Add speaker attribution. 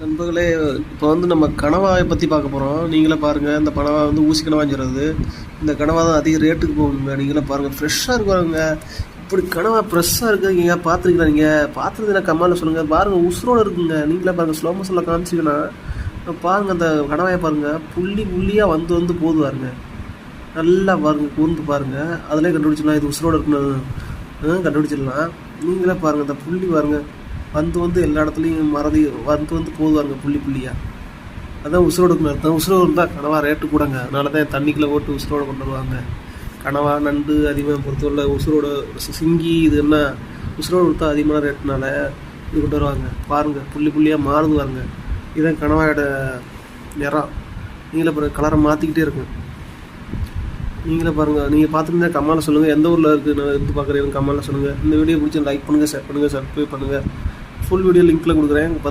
Speaker 1: நண்பர்களே, இப்போ நம்ம கனவாயை பற்றி பார்க்க போகிறோம். நீங்களே பாருங்கள், இந்த கனவா ஊசி கனவான்னு சொல்கிறது. இந்த கனவா தான் அதிக ரேட்டுக்கு போகுங்க. நீங்களே பாருங்கள், ஃப்ரெஷ்ஷாக இருக்குவாங்க. இப்படி கனவா ஃப்ரெஷ்ஷாக இருக்குது. நீங்கள் பார்த்துருக்கீங்களா? நீங்கள் பார்த்துருந்தீங்கன்னா கம்மாவில் சொல்லுங்கள். பாருங்கள், உசுரோடு இருக்குங்க. நீங்களே பாருங்கள், ஸ்லோ மோஷனில் காமிச்சிங்கன்னா பாருங்கள், அந்த கனவாயை பாருங்கள், புள்ளி புள்ளியாக வந்து போது பாருங்க. நல்லா பாருங்கள், கூர்ந்து பாருங்கள், அதிலே கண்டுபிடிச்சிடலாம் இது உசுரோடு இருக்குன்னு கண்டுபிடிச்சிடலாம். நீங்களே பாருங்கள், இந்த புள்ளி பாருங்கள், வந்து எல்லா இடத்துலையும் மறதி வந்து போதுவாருங்க புள்ளி புள்ளியாக. அதான் உசுரோடுக்குன்னு அர்த்தம். உசுரோடு இருந்தால் கனவா ரேட்டு கூடங்க. அதனால தான் தண்ணிக்குள்ளே போட்டு உசுரோடு கொண்டு வருவாங்க. கனவா, நண்டு அதிகமாக பொறுத்தவரை உசுரோட சிங்கி இது என்ன உசுரோடு கொடுத்தா அதிகமான ரேட்டுனால இது கொண்டு வருவாங்க. பாருங்கள், புள்ளி புள்ளியாக மாறுது பாருங்க. இதுதான் கனவாயோட நிறம். நீங்களே பாருங்கள், கலரை மாற்றிக்கிட்டே இருக்கும். நீங்களே பாருங்கள், நீங்கள் பார்த்துருந்தா கம்மாவில் சொல்லுங்கள். எந்த ஊரில் இருக்குது நான் இருந்து பார்க்குறேன் கம்மாவில் சொல்லுங்கள். இந்த வீடியோ பிடிச்சி லைக் பண்ணுங்கள், ஷேர் பண்ணுங்கள், சப்ஸ்கிரைப் பண்ணுங்கள். ஃபுல் வீடியோ லிங்க்கில் கொடுக்குறேன், வந்து